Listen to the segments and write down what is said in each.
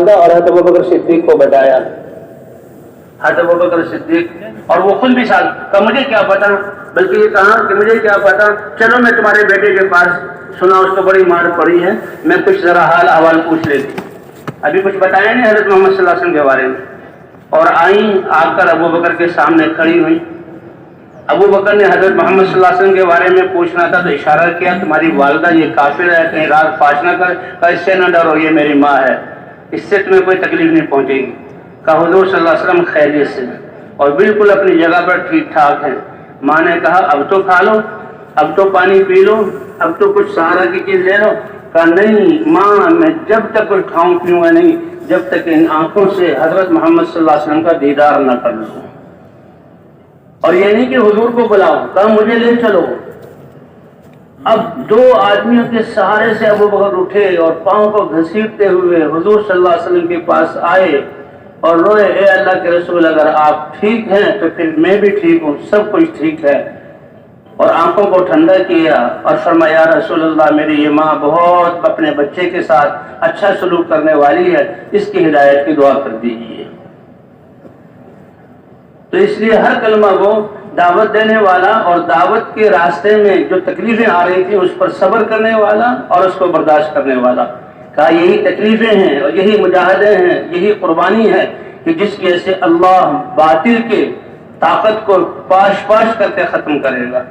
باندھا اور حضرت ابوبکر صدیق کو بتایا. حضرت ابوبکر صدیق اور وہ خود بھی ساتھ کہ مجھے کیا پتا، بلکہ یہ کہا کہ مجھے کیا پتا، چلو میں تمہارے بیٹے کے پاس، سنا اس کو بڑی مار پڑی ہے، میں کچھ ذرا حال احوال پوچھ لیتی. ابھی کچھ بتایا نہیں حضرت محمد صلی اللہ علیہ وسلم کے بارے میں. اور آئیں آ کر ابو بکر کے سامنے کھڑی ہوئی. ابو بکر نے حضرت محمد صلی اللہ علیہ وسلم کے بارے میں پوچھنا تھا تو اشارہ کیا، تمہاری والدہ یہ کافر ہے، کہیں رات فاش نہ کر، کہ اس سے نہ ڈرو، یہ میری ماں ہے، اس سے تمہیں کوئی تکلیف نہیں پہنچے گی. کہا حضور صلی اللہ علیہ وسلم خیریت سے اور بالکل اپنی جگہ پر ٹھیک ٹھاک ہیں. ماں نے کہا اب تو کھا لو، اب تو پانی پی لو، اب تو کچھ سہارا کی چیز لے لو. کہا نہیں ماں، میں جب تک کچھ کھاؤں پیوں گا نہیں جب تک ان آنکھوں سے حضرت محمد صلی اللہ علیہ وسلم کا دیدار نہ کر لوں. اور یہ نہیں کہ حضور کو بلاؤ، کہا مجھے لے چلو. اب دو آدمیوں کے سہارے سے ابو بکر اٹھے اور پاؤں کو گھسیٹتے ہوئے حضور صلی اللہ علیہ وسلم کے پاس آئے اور روئے، اے اللہ کے رسول اگر آپ ٹھیک ہیں تو پھر میں بھی ٹھیک ہوں، سب کچھ ٹھیک ہے. اور آنکھوں کو ٹھنڈا کیا اور فرمایا یا رسول اللہ، میری یہ ماں بہت اپنے بچے کے ساتھ اچھا سلوک کرنے والی ہے، اس کی ہدایت کی دعا کر دیجیے. تو اس لیے ہر کلمہ وہ دعوت دینے والا اور دعوت کے راستے میں جو تکلیفیں آ رہی تھیں اس پر صبر کرنے والا اور اس کو برداشت کرنے والا. کہا یہی تکلیفیں ہیں اور یہی مجاہدے ہیں، یہی قربانی ہے کہ جس کی وجہ سے اللہ باطل کے طاقت کو پاش پاش کر کے ختم کرے گا.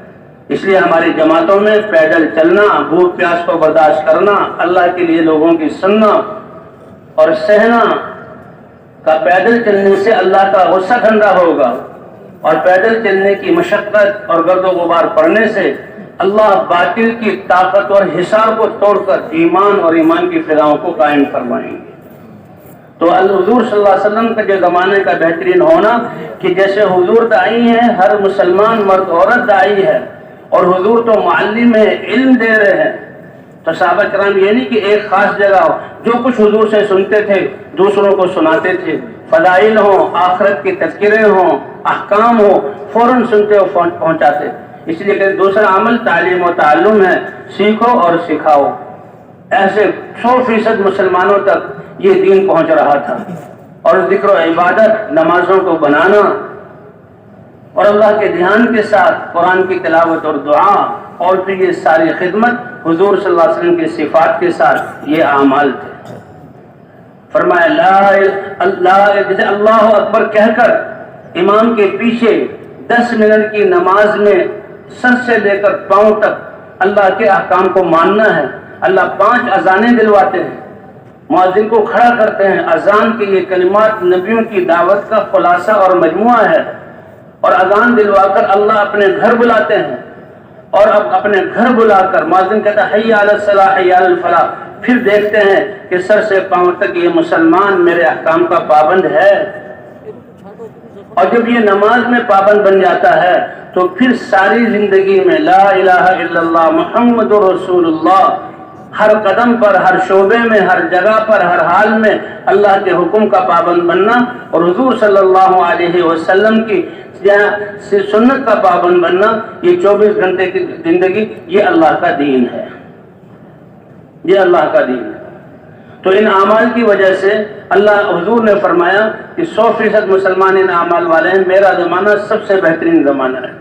اس لیے ہماری جماعتوں میں پیدل چلنا، بھوک پیاس کو برداشت کرنا، اللہ کے لیے لوگوں کی سننا اور سہنا، کا پیدل چلنے سے اللہ کا غصہ ٹھنڈا ہوگا اور پیدل چلنے کی مشقت اور گرد و غبار پڑنے سے اللہ باطل کی طاقت اور حصار کو توڑ کر ایمان اور ایمان کی فضاؤں کو قائم فرمائیں گے. تو حضور صلی اللہ علیہ وسلم کا جو زمانے کا بہترین ہونا کہ جیسے حضور داعی ہیں، ہر مسلمان مرد عورت داعی ہے اور حضور تو معلم ہے، علم دے رہے ہیں. تو صحابہ کرام یہ نہیں کہ ایک خاص جگہ ہو، جو کچھ حضور سے سنتے تھے دوسروں کو سناتے تھے، فضائل ہوں، آخرت کی تذکرے ہوں، احکام ہو، فوراً سنتے ہو پہنچاتے. اس لیے کہ دوسرا عمل تعلیم و تعلم ہے، سیکھو اور سکھاؤ. ایسے 100% مسلمانوں تک یہ دین پہنچ رہا تھا. اور ذکر و عبادت، نمازوں کو بنانا اور اللہ کے دھیان کے ساتھ قرآن کی تلاوت اور دعا اور پھر یہ ساری خدمت حضور صلی اللہ علیہ وسلم کی صفات کے ساتھ یہ اعمال تھے. فرمایا جیسے اللہ اکبر کہہ کر امام کے پیچھے 10 منٹ کی نماز میں سر سے لے کر پاؤں تک اللہ کے احکام کو ماننا ہے. اللہ 5 اذانیں دلواتے ہیں، مؤذن کو کھڑا کرتے ہیں. اذان کے یہ کلمات نبیوں کی دعوت کا خلاصہ اور مجموعہ ہے. اور اذان دلوا کر اللہ اپنے گھر بلاتے ہیں اور اب اپنے گھر بلا کر مؤذن کہتا ہے حی علی الصلاۃ حی علی الفلاح. پھر دیکھتے ہیں کہ سر سے پاؤں تک یہ مسلمان میرے احکام کا پابند ہے. اور جب یہ نماز میں پابند بن جاتا ہے تو پھر ساری زندگی میں لا الہ الا اللہ محمد رسول اللہ، ہر قدم پر، ہر شعبے میں، ہر جگہ پر، ہر حال میں اللہ کے حکم کا پابند بننا اور حضور صلی اللہ علیہ وسلم کی سنت کا پابند بننا، یہ 24 گھنٹے کی زندگی، یہ اللہ کا دین ہے، یہ اللہ کا دین ہے. تو ان اعمال کی وجہ سے اللہ حضور نے فرمایا کہ 100% مسلمان ان اعمال والے ہیں، میرا زمانہ سب سے بہترین زمانہ ہے.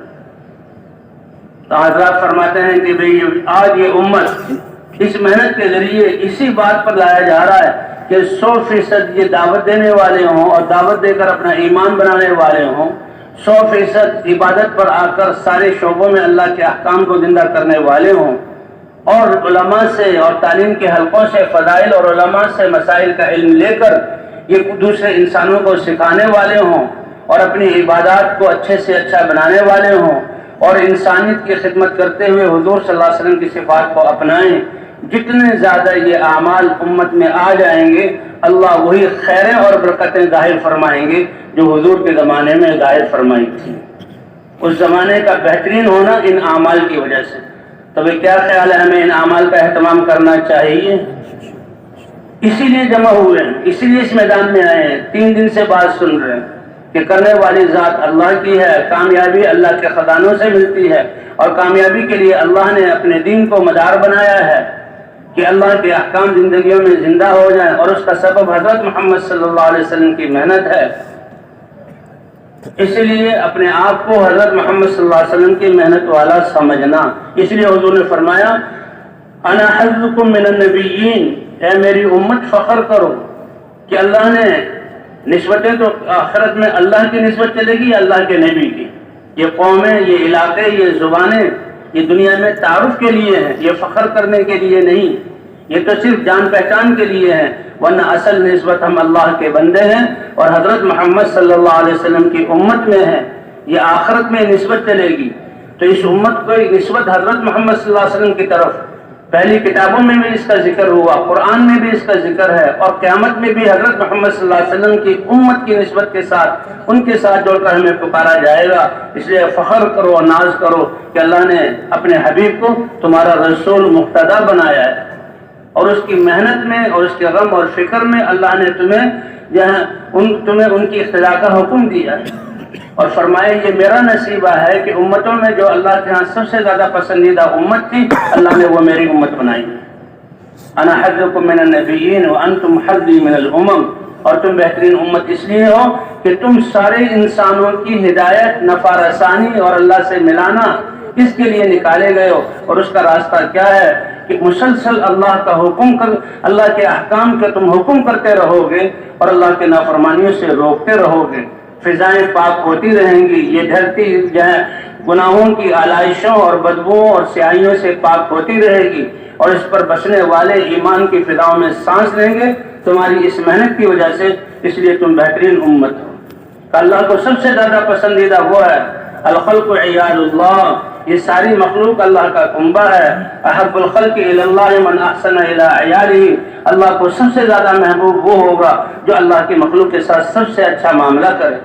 تو حضرات فرماتے ہیں کہ بھئی آج یہ امت اس محنت کے ذریعے اسی بات پر لایا جا رہا ہے کہ 100% یہ دعوت دینے والے ہوں اور دعوت دے کر اپنا ایمان بنانے والے ہوں، 100% عبادت پر آ کر سارے شعبوں میں اللہ کے احکام کو زندہ کرنے والے ہوں اور علماء سے اور تعلیم کے حلقوں سے فضائل اور علماء سے مسائل کا علم لے کر یہ دوسرے انسانوں کو سکھانے والے ہوں اور اپنی عبادات کو اچھے سے اچھا بنانے والے ہوں اور انسانیت کی خدمت کرتے ہوئے حضور صلی اللہ علیہ وسلم کی صفات کو اپنائیں. جتنے زیادہ یہ اعمال امت میں آ جائیں گے اللہ وہی خیریں اور برکتیں ظاہر فرمائیں گے جو حضور کے زمانے میں ظاہر فرمائی تھی. اس زمانے کا بہترین ہونا ان اعمال کی وجہ سے. تو کیا خیال ہے ہمیں ان اعمال کا اہتمام کرنا چاہیے. اسی لیے جمع ہوئے ہیں، اسی لیے اس میدان میں آئے ہیں، 3 دن سے بات سن رہے ہیں کہ کرنے والی ذات اللہ کی ہے، کامیابی اللہ کے خزانوں سے ملتی ہے اور کامیابی کے لیے اللہ نے اپنے دین کو مدار بنایا ہے. کہ اللہ کے احکام زندگیوں میں زندہ ہو جائیں، اور اس کا سبب حضرت محمد صلی اللہ علیہ وسلم کی محنت ہے۔ اس لیے اپنے آپ کو حضرت محمد صلی اللہ علیہ وسلم کی محنت والا سمجھنا۔ اس لیے حضور نے فرمایا انا حظکم من النبیین، اے میری امت فخر کرو کہ اللہ نے نسبتیں تو آخرت میں اللہ کی نسبت چلے گی یا اللہ کے نبی کی؟ یہ قومیں، یہ علاقے، یہ زبانیں، یہ دنیا میں تعارف کے لیے ہیں، یہ فخر کرنے کے لیے نہیں، یہ تو صرف جان پہچان کے لیے ہے، ورنہ اصل نسبت ہم اللہ کے بندے ہیں اور حضرت محمد صلی اللہ علیہ وسلم کی امت میں ہے۔ یہ آخرت میں نسبت چلے گی، تو اس امت کو نسبت حضرت محمد صلی اللہ علیہ وسلم کی طرف پہلی کتابوں میں بھی اس کا ذکر ہوا، قرآن میں بھی اس کا ذکر ہے، اور قیامت میں بھی حضرت محمد صلی اللہ علیہ وسلم کی امت کی نسبت کے ساتھ ان کے ساتھ جوڑ کر ہمیں پکارا جائے گا۔ اس لیے فخر کرو اور ناز کرو کہ اللہ نے اپنے حبیب کو تمہارا رسول مقتدی بنایا ہے، اور اس کی محنت میں اور اس کے غم اور فکر میں اللہ نے تمہیں ان کی اقتداء کا حکم دیا ہے، اور فرمائے یہ میرا نصیبہ ہے کہ امتوں میں جو اللہ کے ہاں سب سے زیادہ پسندیدہ امت تھی، اللہ نے وہ میری امت بنائی۔ انا حظکم من النبیین وانتم حظی من الامم، اور تم بہترین امت اس لیے ہو کہ تم سارے انسانوں کی ہدایت، نفع رسانی اور اللہ سے ملانا اس کے لیے نکالے گئے ہو، اور اس کا راستہ کیا ہے کہ مسلسل اللہ کا حکم اللہ کے احکام کے تم حکم کرتے رہو گے اور اللہ کے نافرمانیوں سے روکتے رہو گے۔ فضائیں پاک ہوتی رہیں گی، یہ دھرتی جو ہے گناہوں کی آلائشوں اور بدبوؤں اور سیاہیوں سے پاک ہوتی رہے گی، اور اس پر بسنے والے ایمان کی فضاؤں میں سانس لیں گے تمہاری اس محنت کی وجہ سے۔ اس لیے تم بہترین امت ہو۔ اللہ کو سب سے زیادہ پسندیدہ وہ ہے، الخلق عیال اللہ، یہ ساری مخلوق اللہ کا کنبہ ہے۔ احب الخلق الی اللہ من احسن الی عیالہ، اللہ کو سب سے زیادہ محبوب وہ ہوگا جو اللہ کی مخلوق کے ساتھ سب سے اچھا معاملہ کرے۔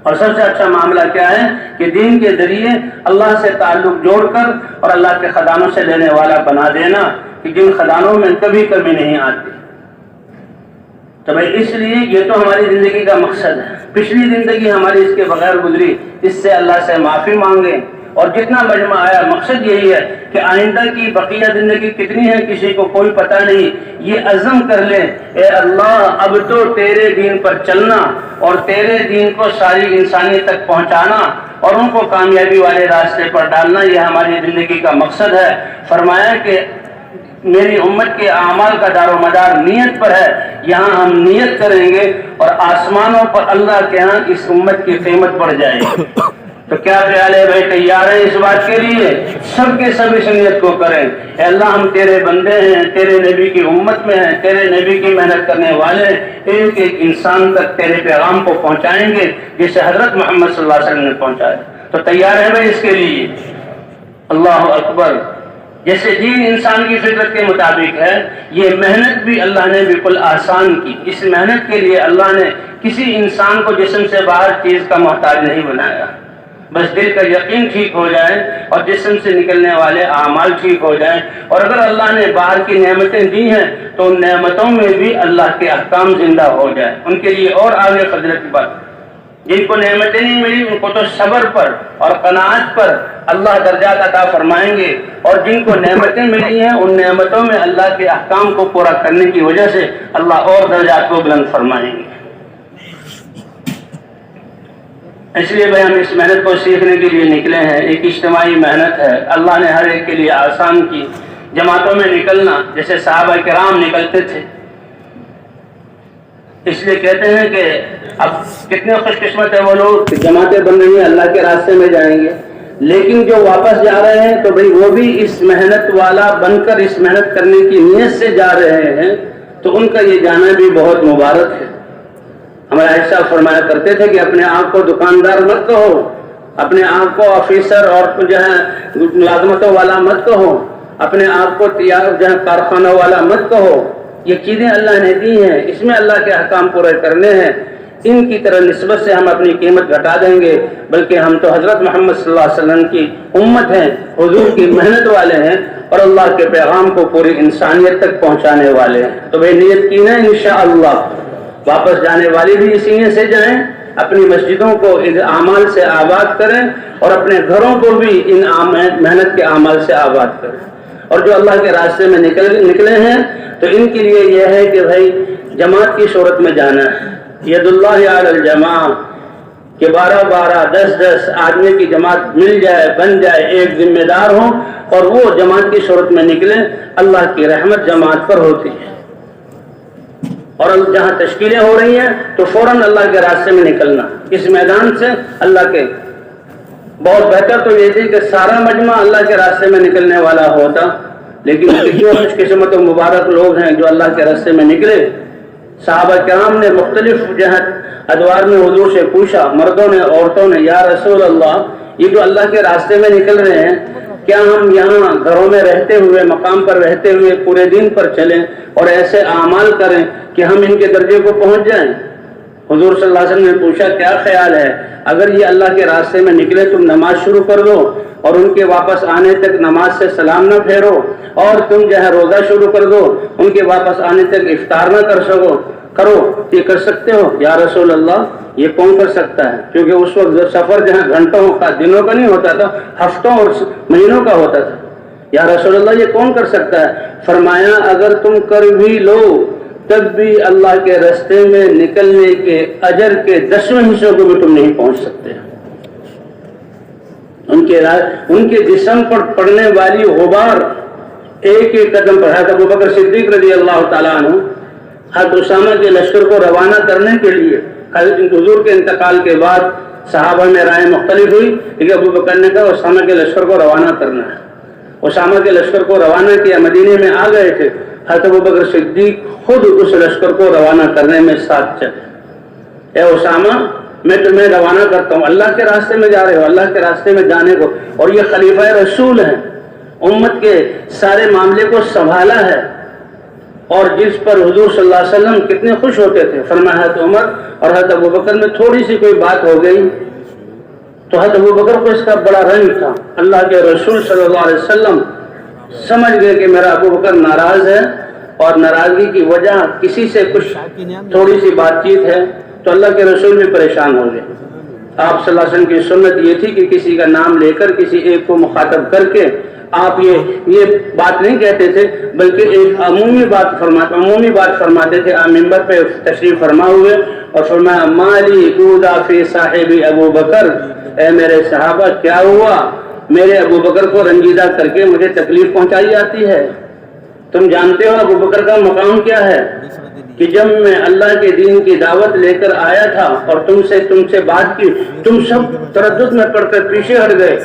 اور سب سے اچھا معاملہ کیا ہے کہ دین کے ذریعے اللہ سے تعلق جوڑ کر اور اللہ کے خزانوں سے لینے والا بنا دینا، کہ جن خزانوں میں کبھی کمی نہیں آتی۔ تو بھائی اس لیے یہ تو ہماری زندگی کا مقصد ہے، پچھلی زندگی ہماری اس کے بغیر گزری، اس سے اللہ سے معافی مانگیں، اور جتنا مجمع آیا مقصد یہی ہے کہ آئندہ کی بقیہ زندگی کتنی ہے کسی کو کوئی پتہ نہیں، یہ عزم کر لیں اے اللہ اب تو تیرے دین پر چلنا اور تیرے دین کو ساری انسانیت تک پہنچانا اور ان کو کامیابی والے راستے پر ڈالنا، یہ ہماری زندگی کا مقصد ہے۔ فرمایا کہ میری امت کے اعمال کا دار و مدار نیت پر ہے، یہاں ہم نیت کریں گے اور آسمانوں پر اللہ کے ہاں اس امت کی قیمت بڑھ جائے گی۔ تو کیا خیال ہے بھائی، تیار ہیں اس بات کے لیے؟ سب کے سب اس نیت کو کریں، اے اللہ ہم تیرے بندے ہیں، تیرے نبی کی امت میں ہیں، تیرے نبی کی محنت کرنے والے، ایک ایک انسان تک تیرے پیغام کو پہنچائیں گے جسے حضرت محمد صلی اللہ علیہ وسلم نے پہنچایا۔ تو تیار ہے بھائی اس کے لیے؟ اللہ اکبر۔ جیسے دین انسان کی فطرت کے مطابق ہے، یہ محنت بھی اللہ نے بالکل آسان کی۔ اس محنت کے لیے اللہ نے کسی انسان کو جسم سے باہر چیز کا محتاج نہیں بنایا، بس دل کا یقین ٹھیک ہو جائے اور جسم سے نکلنے والے اعمال ٹھیک ہو جائیں۔ اور اگر اللہ نے باہر کی نعمتیں دی ہیں تو ان نعمتوں میں بھی اللہ کے احکام زندہ ہو جائیں، ان کے لیے اور آگے فضیلت کی بات۔ جن کو نعمتیں نہیں ملی ان کو تو صبر پر اور قناعت پر اللہ درجات عطا فرمائیں گے، اور جن کو نعمتیں ملی ہیں ان نعمتوں میں اللہ کے احکام کو پورا کرنے کی وجہ سے اللہ اور درجات کو بلند فرمائیں گے۔ اس لیے بھائی ہم اس محنت کو سیکھنے کے لیے نکلے ہیں، ایک اجتماعی محنت ہے، اللہ نے ہر ایک کے لیے آسان کی۔ جماعتوں میں نکلنا جیسے صحابہ کرام نکلتے تھے، اس لیے کہتے ہیں کہ اب کتنے خوش قسمت ہیں وہ لوگ کہ جماعتیں بن رہی ہیں، اللہ کے راستے میں جائیں گے، لیکن جو واپس جا رہے ہیں تو بھئی وہ بھی اس محنت والا بن کر اس محنت کرنے کی نیت سے جا رہے ہیں، تو ان کا یہ جانا بھی بہت مبارک ہے۔ ہمارے عائشہ فرمایا کرتے تھے کہ اپنے آپ کو دکاندار مت کہو، اپنے آپ کو آفیسر اور جو ہے ملازمتوں والا مت کہو، اپنے آپ کو جو ہے کارخانہ والا مت کہو، یہ چیزیں اللہ نے دی ہیں، اس میں اللہ کے احکام پورے کرنے ہیں، ان کی طرح نسبت سے ہم اپنی قیمت گھٹا دیں گے، بلکہ ہم تو حضرت محمد صلی اللہ علیہ وسلم کی امت ہیں، حضور کی محنت والے ہیں اور اللہ کے پیغام کو پوری انسانیت تک پہنچانے والے ہیں۔ تو بھئی نیت کی نا انشاءاللہ، واپس جانے والی بھی اسی نیت سے جائیں، اپنی مسجدوں کو ان اعمال سے آباد کریں اور اپنے گھروں کو بھی ان محنت کے اعمال سے آباد کریں۔ اور جو اللہ کے راستے میں نکلے ہیں تو ان کے لیے یہ ہے کہ بھائی جماعت کی صورت میں جانا ہے. ید اللہ علی الجماع کہ 12 10 آدمی کی جماعت مل جائے, بن جائے, ایک ذمہ دار ہو اور وہ جماعت کی صورت میں نکلے. اللہ کی رحمت جماعت پر ہوتی ہے. اور جہاں تشکیلیں ہو رہی ہیں تو فوراً اللہ کے راستے میں نکلنا. اس میدان سے اللہ کے بہت بہتر تو یہ تھی کہ سارا مجمع اللہ کے راستے میں نکلنے والا ہوتا, لیکن کتنے خوش قسمت و مبارک لوگ ہیں جو اللہ کے راستے میں نکلے. صحابہ کرام نے مختلف جہت ادوار میں حضور سے پوچھا, مردوں نے عورتوں نے, یا رسول اللہ یہ جو اللہ کے راستے میں نکل رہے ہیں کیا ہم یہاں گھروں میں رہتے ہوئے, مقام پر رہتے ہوئے پورے دن پر چلیں اور ایسے اعمال کریں کہ ہم ان کے درجے کو پہنچ جائیں؟ حضور صلی اللہ علیہ وسلم نے پوچھا کیا خیال ہے, اگر یہ اللہ کے راستے میں نکلے تم نماز شروع کر دو اور ان کے واپس آنے تک نماز سے سلام نہ پھیرو, اور تم جو ہے روزہ شروع کر دو, ان کے واپس آنے تک افطار نہ کرو, یہ کر سکتے ہو؟ یا رسول اللہ یہ کون کر سکتا ہے؟ کیونکہ اس وقت سفر جہاں گھنٹوں کا, دنوں کا نہیں ہوتا تھا, ہفتوں اور مہینوں کا ہوتا تھا. یا رسول اللہ یہ کون کر سکتا ہے؟ فرمایا اگر تم کر بھی لو تب بھی اللہ کے راستے میں نکلنے کے اجر کے 10ویں حصوں کو بھی تم نہیں پہنچ سکتے. ان کے جسم پر پڑنے والی غبار ایک ایک قدم پر. حضرت ابوبکر صدیق رضی اللہ تعالیٰ عنہ حضرت اسامہ کے لشکر کو روانہ کرنے کے لیے, حضور کے انتقال کے بعد صحابہ میں رائے مختلف ہوئی, لیکن ابوبکر نے کہا اسامہ کے لشکر کو روانہ کرنا ہے. اسامہ کے لشکر کو روانہ کیا, مدینے میں آ گئے تھے. حضرت ابوبکر صدیق خود اس لشکر کو روانہ کرنے میں ساتھ چلے. اے اسامہ میں تمہیں روانہ کرتا ہوں, اللہ کے راستے میں جا رہے ہو, اللہ کے راستے میں جانے کو, اور یہ خلیفہ رسول ہیں, امت کے سارے معاملے کو سنبھالا ہے, اور جس پر حضور صلی اللہ علیہ وسلم کتنے خوش ہوتے تھے. فرمایا حضرت عمر اور حضرت ابوبکر میں تھوڑی سی کوئی بات ہو گئی تو حضرت ابوبکر کو اس کا بڑا رنج تھا. اللہ کے رسول صلی اللہ علیہ وسلم سمجھ گئے کہ میرا ابوبکر ناراض ہے, اور ناراضگی کی وجہ کسی سے کچھ تھوڑی سی بات چیت ہے, تو اللہ کے رسول بھی پریشان ہو گئے. آپ صلی اللہ علیہ وسلم کی سنت یہ تھی کہ کسی کا نام لے کر کسی ایک کو مخاطب کر کے آپ یہ بات نہیں کہتے تھے, بلکہ ایک عمومی بات فرماتے تھے. آپ ممبر پہ تشریف فرما ہوئے اور فرمایا مالی کودا فی صاحب ابو بکر, اے میرے صحابہ کیا ہوا, میرے ابو بکر کو رنجیدہ کر کے مجھے تکلیف پہنچائی جاتی ہے. تم جانتے ہو ابو بکر کا مقام کیا ہے, کہ جب میں اللہ کے دین کی دعوت لے کر آیا تھا اور تم سے بات کی, تم سب تردد میں پڑ کر پیچھے ہٹ گئے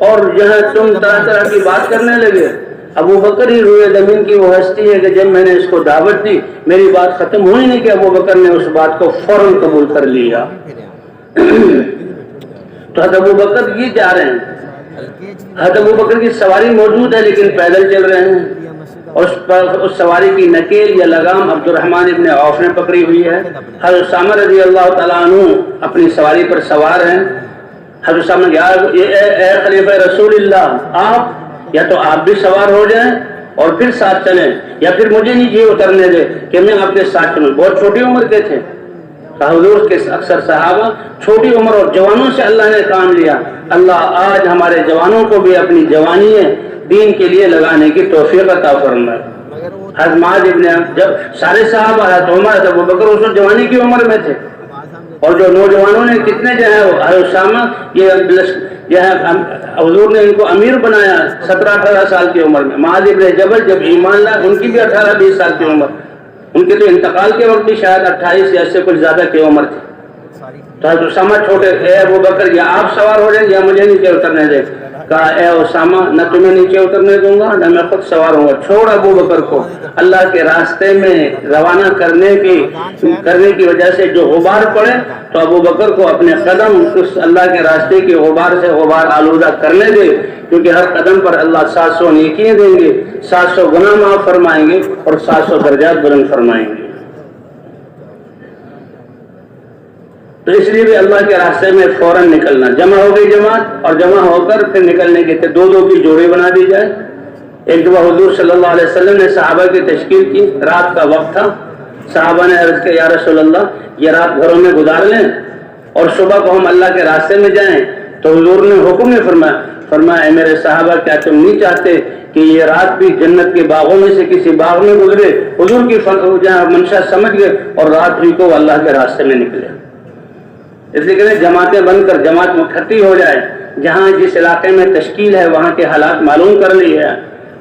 اور یہاں تم طرح طرح کی بات کرنے لگے. ابو بکر ہی روئے زمین کی وہ ہستی ہے کہ جب میں نے اس کو دعوت دی میری بات ختم ہوئی نہیں کہ ابو بکر نے اس بات کو فوراً قبول کر لیا. تو حضرت ابو بکر یہ جا رہے ہیں, حضرت ابو بکر کی سواری موجود ہے لیکن پیدل چل رہے ہیں, اور اس سواری کی نکیل یا لگام عبد الرحمن ابن عوف نے پکڑی ہوئی ہے. حضرت اسامہ رضی اللہ تعالیٰ عنہ اپنی سواری پر سوار ہیں. حضرت اسامہ نے کہا اے خلیفہ رسول اللہ, آپ یا تو آپ بھی سوار ہو جائیں اور پھر ساتھ چلیں, یا پھر مجھے نیچے اترنے دے کہ میں آپ کے ساتھ چلوں. بہت چھوٹی عمر کے تھے حضور کے اکثر صحابہ, چھوٹی عمر اور جوانوں سے اللہ نے کام لیا. اللہ آج ہمارے جوانوں کو بھی اپنی جوانی دین کے لیے لگانے کی توفیق عطا فرمائے. حضرت معاذ ابن, جب سارے صحابہ حضرت عمر حضرت ابوبکر اس وقت جوانی کی عمر میں تھے, اور جو نوجوانوں نے کتنے جو ہے حضرت اسامہ یہ حضور نے ان کو امیر بنایا 17-18 سال کی عمر میں. معاذ ابن جبل جب ایمان لائے ان کی بھی 18-20 سال کی عمر, ان کے تو انتقال کے وقت بھی شاید 28 یا اس سے کچھ زیادہ کی عمر تھی. تو حضرت اسامہ چھوٹے, اے ابوبکر یا آپ سوار ہو جائیں یا مجھے نیچے اترنے دے. کہا اے اسامہ نہ تمہیں نیچے اترنے دوں گا نہ میں خود سوار ہوں گا. چھوڑ ابو بکر کو, اللہ کے راستے میں روانہ کرنے کی وجہ سے جو غبار پڑے تو ابو بکر کو اپنے قدم اس اللہ کے راستے کے غبار سے غبار آلودہ کرنے دے, کیونکہ ہر قدم پر اللہ 700 نیکیاں دیں گے, 700 گناہ معاف فرمائیں گے اور 700 درجات بلند فرمائیں گے. تو اس لیے بھی اللہ کے راستے میں فوراً نکلنا. جمع ہو گئی جماعت, اور جمع ہو کر پھر نکلنے کے 2 کی جوڑی بنا دی جائے. ایک دفعہ حضور صلی اللہ علیہ وسلم نے صحابہ کی تشکیل کی, رات کا وقت تھا. صحابہ نے عرض کیا یا رسول اللہ یہ رات گھروں میں گزار لیں اور صبح کو ہم اللہ کے راستے میں جائیں. تو حضور نے حکم نہیں فرمایا اے میرے صحابہ کیا تم نہیں چاہتے کہ یہ رات بھی جنت کے باغوں میں سے کسی باغ میں گزرے؟ حضور کی منشا سمجھ گئے اور رات بھی کو اللہ کے راستے میں نکلے۔ اس لیے کہ جماعتیں بن کر جماعت مکھٹی ہو جائے، جہاں جس علاقے میں تشکیل ہے وہاں کے حالات معلوم کر لی ہے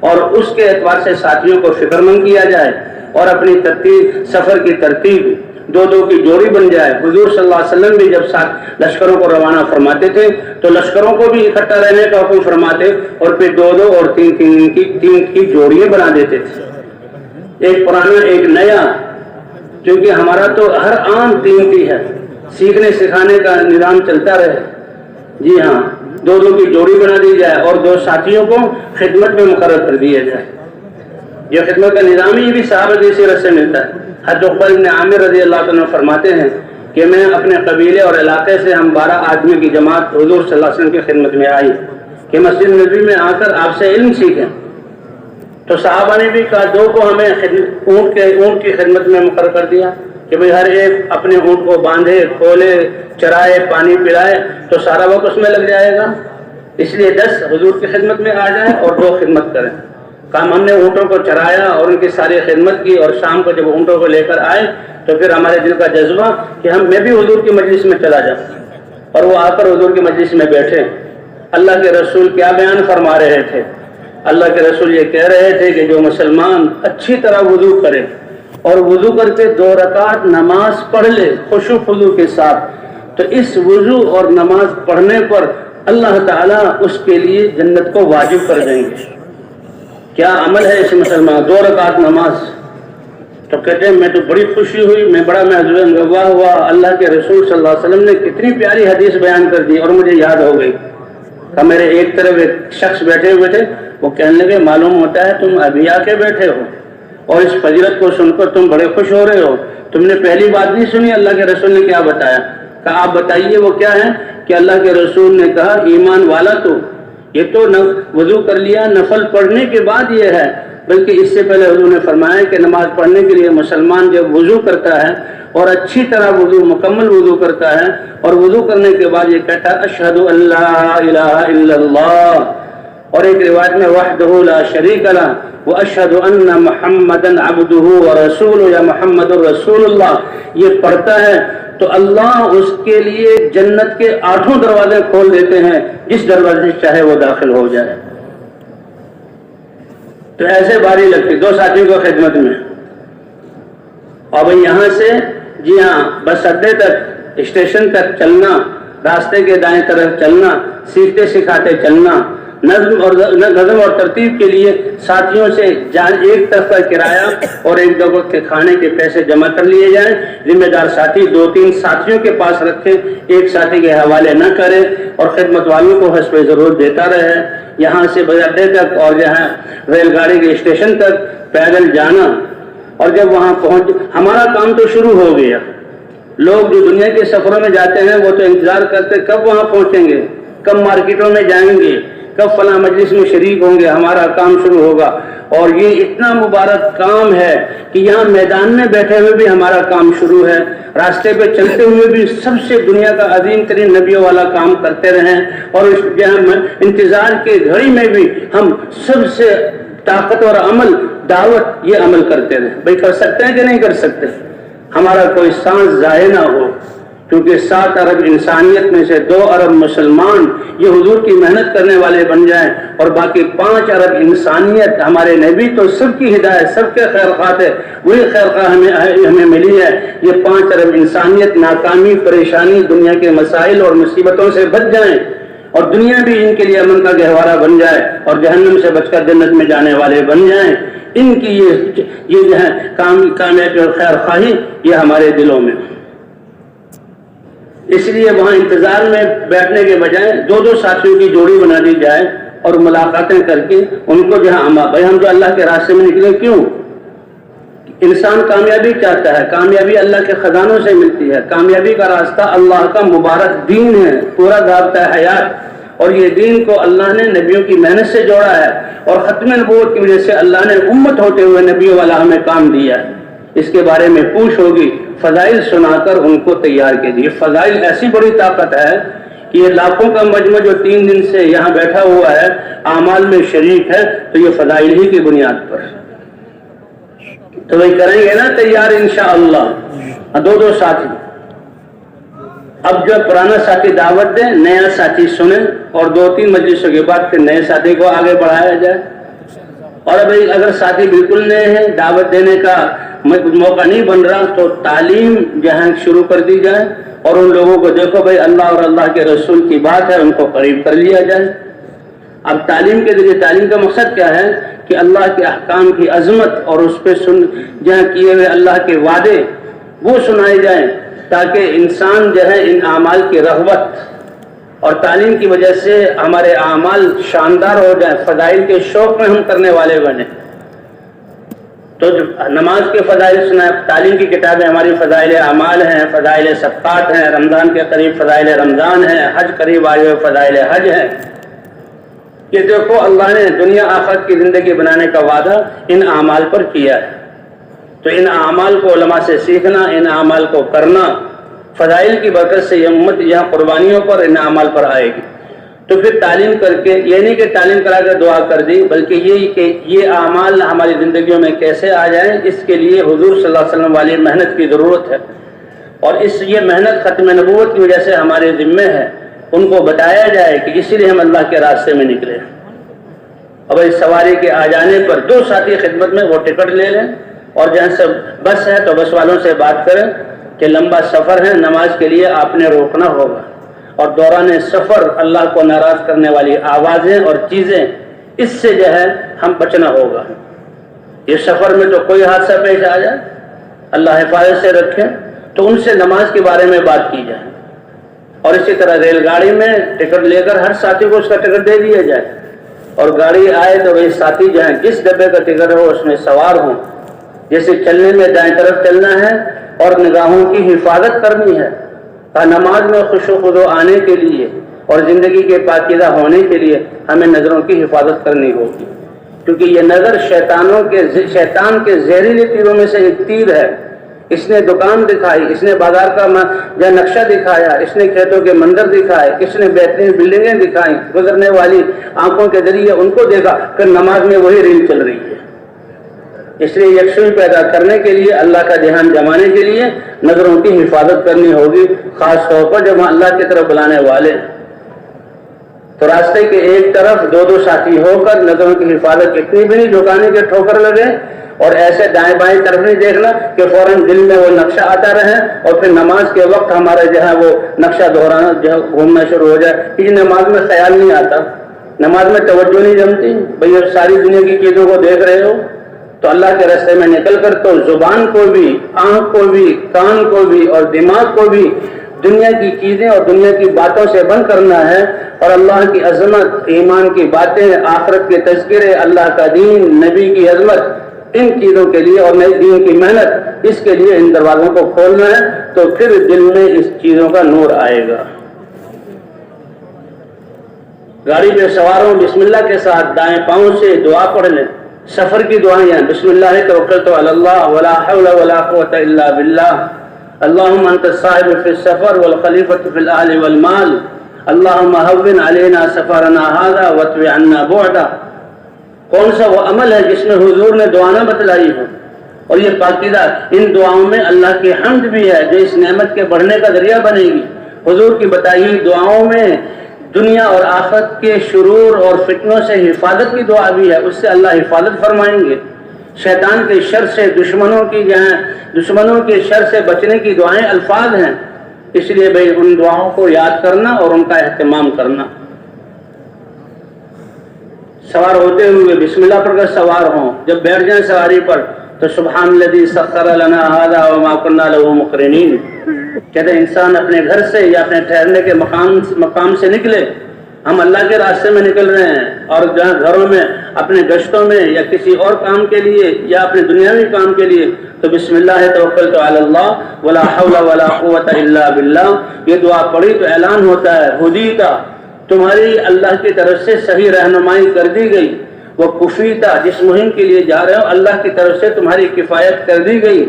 اور اس کے اعتبار سے ساتھیوں کو فکر مند کیا جائے اور اپنی ترتیب سفر کی ترتیب دو دو کی جوڑی بن جائے۔ حضور صلی اللہ علیہ وسلم بھی جب ساتھ لشکروں کو روانہ فرماتے تھے تو لشکروں کو بھی اکٹھا رہنے کا حکم فرماتے اور پھر دو دو اور تین کی جوڑیاں بنا دیتے تھے، ایک پرانا ایک نیا، کیونکہ ہمارا تو ہر عام تین کی ہے، سیکھنے سکھانے کا نظام چلتا رہے۔ جی ہاں، دو دو کی جوڑی بنا دی جائے اور دو ساتھیوں کو خدمت میں مقرر کر دیا جائے۔ یہ خدمت کا نظام ہی بھی صحابہ کی سیرت سے ملتا ہے۔ حضرت عقبہ بن عامر رضی اللہ عنہ فرماتے ہیں کہ میں اپنے قبیلے اور علاقے سے ہم 12 آدمیوں کی جماعت حضور صلی اللہ علیہ وسلم کی خدمت میں آئی کہ مسجد نبوی میں آ کر آپ سے علم سیکھیں، تو صحابہ نے بھی کہا دو کو ہمیں اونٹ کی خدمت میں مقرر کر دیا کہ بھئی ہر ایک اپنے اونٹ کو باندھے، کھولے، چرائے، پانی پلائے، تو سارا وقت اس میں لگ جائے گا، اس لیے 10 حضور کی خدمت میں آ جائیں اور 2 خدمت کریں۔ کام ہم نے اونٹوں کو چرایا اور ان کی ساری خدمت کی، اور شام کو جب اونٹوں کو لے کر آئے تو پھر ہمارے دل کا جذبہ کہ میں بھی حضور کی مجلس میں چلا جاؤں، اور وہ آ کر حضور کی مجلس میں بیٹھے۔ اللہ کے رسول کیا بیان فرما رہے تھے؟ اللہ کے رسول یہ کہہ رہے تھے کہ جو مسلمان اچھی طرح وضو کرے اور وضو کر کے 2 رکعت نماز پڑھ لے خشوع خضوع کے ساتھ، تو اس وضو اور نماز پڑھنے پر اللہ تعالیٰ اس کے لیے جنت کو واجب کر دیں گے۔ کیا عمل ہے اس مسلمان، 2 رکعت نماز! تو کہتے ہیں میں تو بڑی خوشی ہوئی، میں بڑا محظوظ ہوا، اللہ کے رسول صلی اللہ علیہ وسلم نے کتنی پیاری حدیث بیان کر دی اور مجھے یاد ہو گئی۔ کہ میرے ایک طرف ایک شخص بیٹھے ہوئے تھے، وہ کہنے لگے معلوم ہوتا ہے تم ابھی آ کے بیٹھے ہو اور اس فضیلت کو سن کر تم بڑے خوش ہو رہے ہو، تم نے پہلی بات نہیں سنی اللہ کے رسول نے کیا بتایا؟ کہ آپ بتائیے وہ کیا ہے؟ کہ اللہ کے رسول نے کہا ایمان والا تو یہ تو وضو کر لیا نفل پڑھنے کے بعد یہ ہے، بلکہ اس سے پہلے حضور نے فرمایا کہ نماز پڑھنے کے لیے مسلمان جب وضو کرتا ہے اور اچھی طرح وضو مکمل وضو کرتا ہے اور وضو کرنے کے بعد یہ کہتا ہے اشہد ان لا الہ الا اللہ، اور ایک روایت میں وحدہ لا شریک لہ واشہد ان محمدا عبدہ ورسولہ یا محمد رسول اللہ، یہ پڑھتا ہے تو اللہ اس کے لیے جنت کے 8 دروازے کھول دیتے ہیں، جس دروازے سے چاہے وہ داخل ہو جائے۔ تو ایسے باری لگتی 2 ساتھیوں کو خدمت میں، اور بھئی یہاں سے جی ہاں بس اڈے تک اسٹیشن تک چلنا، راستے کے دائیں طرف چلنا، سیکھتے سکھاتے چلنا، نظم اور ترتیب کے لیے ساتھیوں سے ایک طرف کا کرایہ اور ایک دو وقت کے کھانے کے پیسے جمع کر لیے جائیں، ذمہ دار ساتھی 2-3 ساتھیوں کے پاس رکھیں، ایک ساتھی کے حوالے نہ کرے اور خدمت والوں کو حسب ضرورت دیتا رہے۔ یہاں سے بس اڈے تک اور جہاں ریل گاڑی کے اسٹیشن تک پیدل جانا، اور جب وہاں پہنچ ہمارا کام تو شروع ہو گیا۔ لوگ جو دنیا کے سفروں میں جاتے ہیں وہ تو انتظار کرتے کب وہاں پہنچیں گے، کب مارکیٹوں میں جائیں گے، کب فلاں مجلس میں شریک ہوں گے، ہمارا کام شروع ہوگا۔ اور یہ اتنا مبارک کام ہے کہ یہاں میدان میں بیٹھے ہوئے بھی ہمارا کام شروع ہے، راستے پہ چلتے ہوئے بھی سب سے دنیا کا عظیم ترین نبیوں والا کام کرتے رہیں، اور اس انتظار کے گھڑی میں بھی ہم سب سے طاقتور عمل دعوت یہ عمل کرتے رہیں۔ بھئی کر سکتے ہیں کہ نہیں کر سکتے؟ ہمارا کوئی سانس ضائع نہ ہو، کیونکہ 7 ارب انسانیت میں سے 2 ارب مسلمان یہ حضور کی محنت کرنے والے بن جائیں، اور باقی 5 ارب انسانیت ہمارے نبی تو سب کی ہدایت، سب کے خیر خواہ ہے، وہی خیر خواہ ہمیں ملی ہے۔ یہ 5 ارب انسانیت ناکامی، پریشانی، دنیا کے مسائل اور مصیبتوں سے بچ جائیں، اور دنیا بھی ان کے لیے امن کا گہوارہ بن جائے، اور جہنم سے بچ کر جنت میں جانے والے بن جائیں۔ ان کی یہ جو ہے کامیابی اور خیر خواہی یہ ہمارے دلوں میں، اس لیے وہاں انتظار میں بیٹھنے کے بجائے 2 ساتھیوں کی جوڑی بنا دی جائے اور ملاقاتیں کر کے ان کو جہاں بھائی ہم جو اللہ کے راستے میں نکلے، کیوں؟ انسان کامیابی چاہتا ہے، کامیابی اللہ کے خزانوں سے ملتی ہے، کامیابی کا راستہ اللہ کا مبارک دین ہے، پورا ضابطہ حیات، اور یہ دین کو اللہ نے نبیوں کی محنت سے جوڑا ہے، اور ختم نبوت کی وجہ سے اللہ نے امت ہوتے ہوئے نبیوں والا ہمیں کام دیا ہے۔ اس کے بارے میں پوچھ ہوگی، فضائل سنا کر ان کو تیار کے دیے۔ فضائل ایسی بڑی طاقت ہے، کہ یہ لاکھوں کا مجمع جو 3 دن سے یہاں بیٹھا ہوا ہے اعمال میں شریک ہے تو یہ فضائل ہی کی بنیاد پر، تو وہی کریں گے نا تیار انشاءاللہ 2 ساتھی۔ اب جو پرانا ساتھی دعوت دیں، نیا ساتھی سنیں، اور 2-3 مجلسوں کے بعد پھر نئے ساتھی کو آگے بڑھایا جائے۔ اور بھائی اگر ساتھی بالکل نئے ہیں، دعوت دینے کا موقع نہیں بن رہا، تو تعلیم جہاں شروع کر دی جائے، اور ان لوگوں کو دیکھو بھائی اللہ اور اللہ کے رسول کی بات ہے، ان کو قریب کر لیا جائے۔ اب تعلیم کے ذریعے، تعلیم کا مقصد کیا ہے کہ اللہ کے احکام کی عظمت اور اس پہ جہاں کیے ہوئے اللہ کے وعدے وہ سنائے جائیں، تاکہ انسان جو ہے ان اعمال کی رغبت اور تعلیم کی وجہ سے ہمارے اعمال شاندار ہو جائیں، فضائل کے شوق میں ہم کرنے والے بنیں۔ تو نماز کے فضائل سنائیں، تعلیم کی کتابیں ہماری فضائل اعمال ہیں، فضائل صدقات ہیں، رمضان کے قریب فضائل رمضان ہیں، حج قریب آئے ہوئے فضائل حج ہیں۔ کہ دیکھو اللہ نے دنیا آخرت کی زندگی بنانے کا وعدہ ان اعمال پر کیا ہے، تو ان اعمال کو علماء سے سیکھنا، ان اعمال کو کرنا، فضائل کی برکت سے یہ امت یہاں قربانیوں پر ان اعمال پر آئے گی۔ تو پھر تعلیم کر کے، یہ نہیں کہ تعلیم کرا کے دعا کر دی، بلکہ یہ کہ یہ اعمال ہماری زندگیوں میں کیسے آ جائیں، اس کے لیے حضور صلی اللہ علیہ وسلم والی محنت کی ضرورت ہے، اور یہ محنت ختم نبوت کی وجہ سے ہمارے ذمے ہے، ان کو بتایا جائے کہ اسی لیے ہم اللہ کے راستے میں نکلے۔ اب اس سواری کے آ جانے پر 2 ساتھی خدمت میں وہ ٹکٹ لے لیں، اور جہاں سے بس ہے تو بس والوں سے بات کریں کہ لمبا سفر ہے، نماز کے لیے آپ نے روکنا ہوگا، اور دوران سفر اللہ کو ناراض کرنے والی آوازیں اور چیزیں، اس سے جو ہے ہم بچنا ہوگا۔ یہ سفر میں تو کوئی حادثہ پیش آ جائے، اللہ حفاظت سے رکھے، تو ان سے نماز کے بارے میں بات کی جائے۔ اور اسی طرح ریل گاڑی میں ٹکٹ لے کر ہر ساتھی کو اس کا ٹکٹ دے دیا جائے، اور گاڑی آئے تو وہی ساتھی جو ہیں جس ڈبے کا ٹکٹ ہو اس میں سوار ہوں۔ جیسے چلنے میں دائیں طرف چلنا ہے اور نگاہوں کی حفاظت کرنی ہے، نماز میں خشوع و خضوع آنے کے لیے اور زندگی کے پاکیزہ ہونے کے لیے ہمیں نظروں کی حفاظت کرنی ہوگی، کیونکہ یہ نظر شیطان کے زہریلے تیروں میں سے ایک تیر ہے۔ اس نے دکان دکھائی، اس نے بازار کا نقشہ دکھایا، اس نے کھیتوں کے منظر دکھائے، اس نے بہترین بلڈنگیں دکھائیں، گزرنے والی آنکھوں کے ذریعے ان کو دیکھا کہ نماز میں وہی ریل چل رہی ہے۔ اس لیے یکسوئی پیدا کرنے کے لیے، اللہ کا دھیان جمانے کے لیے نظروں کی حفاظت کرنی ہوگی، خاص طور پر جب اللہ کی طرف بلانے والے، تو راستے کے ایک طرف 2 ساتھی ہو کر نظروں کی حفاظت اتنی بھی نہیں جھکانے کے ٹھوکر لگے، اور ایسے دائیں بائیں طرف نہیں دیکھنا کہ فوراً دل میں وہ نقشہ آتا رہے، اور پھر نماز کے وقت ہمارا جو ہے وہ نقشہ دہرانا جو ہے گھومنا شروع ہو جائے، کیونکہ نماز میں خیال نہیں آتا، نماز میں توجہ نہیں جمتی۔ بھئی اب ساری دنیا کی چیزوں کو دیکھ رہے ہو، تو اللہ کے راستے میں نکل کر تو زبان کو بھی، آنکھ کو بھی، کان کو بھی اور دماغ کو بھی دنیا کی چیزیں اور دنیا کی باتوں سے بند کرنا ہے، اور اللہ کی عظمت، ایمان کی باتیں، آخرت کے تذکرے، اللہ کا دین، نبی کی عظمت، ان چیزوں کے لیے اور نئے دین کی محنت، اس کے لیے ان دروازوں کو کھولنا ہے، تو پھر دل میں اس چیزوں کا نور آئے گا۔ گاڑی پہ سواروں بسم اللہ کے ساتھ دائیں پاؤں سے دعا پڑھ لیں۔ سفر کی دعائیں، بسم اللہ توکلت علی اللہ ولا حول ولا قوة الا باللہ، اللہم انت الصاحب فی السفر والخلیفۃ فی الاہل والمال، اللہم ہون علینا سفرنا ھذا واطوی عنا بعدا۔ کون سا وہ عمل ہے جس میں حضور نے دعا نہ بتلائی ہے، اور یہ پاکیزہ ان دعاؤں میں اللہ کی حمد بھی ہے جو اس نعمت کے بڑھنے کا ذریعہ بنے گی۔ حضور کی بتائی ہوئی دعاؤں میں دنیا اور آخرت کے شرور اور فتنوں سے حفاظت کی دعا بھی ہے، اس سے اللہ حفاظت فرمائیں گے۔ شیطان کے شر سے، دشمنوں کے شر سے بچنے کی دعائیں الفاظ ہیں، اس لیے بھئی ان دعاؤں کو یاد کرنا اور ان کا اہتمام کرنا۔ سوار ہوتے ہوئے بسم اللہ پڑھ کر سوار ہوں، جب بیٹھ جائیں سواری پر تو سبحان الذی سخر لنا ھذا وما کنا لہ مقرنین۔ کہتے ہیں انسان اپنے گھر سے یا اپنے ٹھہرنے کے مقام سے نکلے، ہم اللہ کے راستے میں نکل رہے ہیں، اور جہاں گھروں میں اپنے گشتوں میں یا کسی اور کام کے لیے یا اپنے دنیاوی کام کے لیے، تو بسم اللہ توکلت علی اللہ ولا حول ولا قوة الا باللہ، یہ دعا پڑھی تو اعلان ہوتا ہے ہدیتا، تمہاری اللہ کی طرف سے صحیح رہنمائی کر دی گئی، وہ کفیتا، جس مہم کے لیے جا رہے ہو اللہ کی طرف سے تمہاری کفایت کر دی گئی،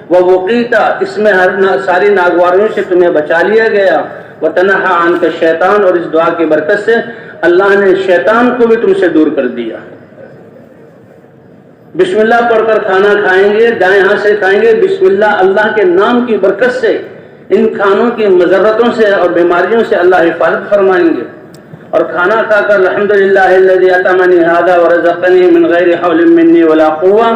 وہ وقیتا، اس میں ہر ساری ناگواریوں سے تمہیں بچا لیا گیا، وَتَنَحَّى عَنْكَ الشَّيْطَانُ، اور اس دعا کی برکت سے اللہ نے شیطان کو بھی تم سے دور کر دیا۔ بسم اللہ پڑھ کر کھانا کھائیں گے، دائیں ہاتھ سے کھائیں گے، بسم اللہ اللہ کے نام کی برکت سے ان کھانوں کی مضرتوں سے اور بیماریوں سے اللہ حفاظت فرمائیں گے۔ اور کھانا کھا کر الحمدللہ الذی اطعمنی ھذا ورزقنی من غیر حول منی ولا قوہ،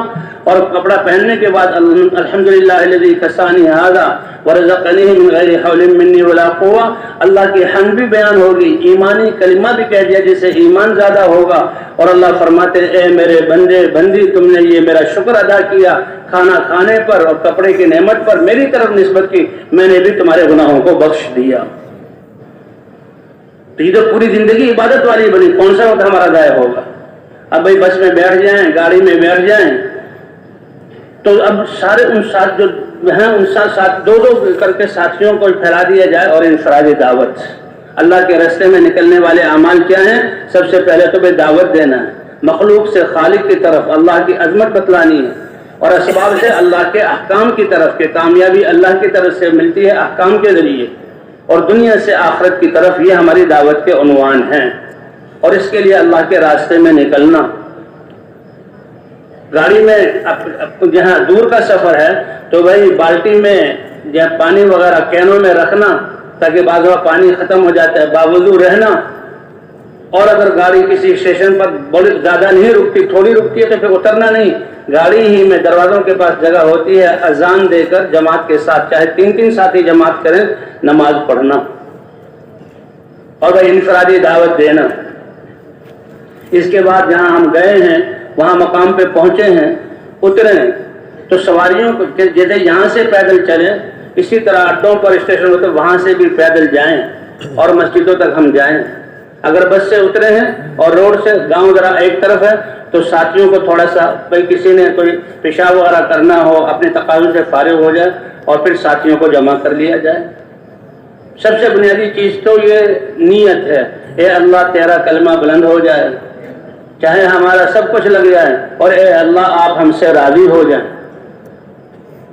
اور کپڑا پہننے کے بعد الحمدللہ الذی کسانی ھذا ورزقنی من غیر حول منی ولا قوہ، اللہ کی حمد بھی بیان ہوگی، ایمانی کلمہ بھی کہہ دیا جس سے ایمان زیادہ ہوگا۔ اور اللہ فرماتے اے میرے بندے بندی، تم نے یہ میرا شکر ادا کیا کھانا کھانے پر اور کپڑے کی نعمت پر میری طرف نسبت کی، میں نے بھی تمہارے گناہوں کو بخش دیا۔ تو یہ تو پوری زندگی عبادت والی بنی، کون سا وقت ہمارا ضائع ہوگا؟ اب بھائی بس میں بیٹھ جائیں، گاڑی میں بیٹھ جائیں، تو اب سارے ان ساتھ جو ہیں ان ساتھ دو دو کر کے ساتھیوں کو پھیلا دیا جائے، اور انفرادی دعوت۔ اللہ کے راستے میں نکلنے والے اعمال کیا ہیں؟ سب سے پہلے تو بھائی دعوت دینا ہے، مخلوق سے خالق کی طرف اللہ کی عظمت بتلانی ہے، اور اسباب سے اللہ کے احکام کی طرف، کہ کامیابی اللہ کی طرف سے ملتی ہے احکام کے ذریعے، اور دنیا سے آخرت کی طرف، یہ ہماری دعوت کے عنوان ہیں۔ اور اس کے لیے اللہ کے راستے میں نکلنا، گاڑی میں جہاں دور کا سفر ہے تو بھائی بالٹی میں یا پانی وغیرہ کینوں میں رکھنا، تاکہ بعض وقت پانی ختم ہو جاتا ہے، باوضو رہنا۔ اور اگر گاڑی کسی اسٹیشن پر بڑی زیادہ نہیں رکتی، تھوڑی رکتی ہے، تو پھر اترنا نہیں، گاڑی ہی میں دروازوں کے پاس جگہ ہوتی ہے، اذان دے کر جماعت کے ساتھ، چاہے تین تین ساتھی جماعت کریں، نماز پڑھنا۔ اور بھائی انفرادی دعوت دینا۔ اس کے بعد جہاں ہم گئے ہیں، وہاں مقام پہ پہنچے ہیں، اتریں تو سواریوں کو جیسے یہاں سے پیدل چلیں، اسی طرح اڈوں پر اسٹیشن ہوتے وہاں سے بھی پیدل جائیں، اور مسجدوں تک ہم جائیں۔ اگر بس سے اترے ہیں اور روڈ سے گاؤں ذرا ایک طرف ہے، تو ساتھیوں کو تھوڑا سا بھائی کسی نے کوئی پیشاب وغیرہ کرنا ہو، اپنے تقاضوں سے فارغ ہو جائے، اور پھر ساتھیوں کو جمع کر لیا جائے۔ سب سے بنیادی چیز تو یہ نیت ہے، اے اللہ تیرا کلمہ بلند ہو جائے، چاہے ہمارا سب کچھ لگ جائے، اور اے اللہ آپ ہم سے راضی ہو جائیں۔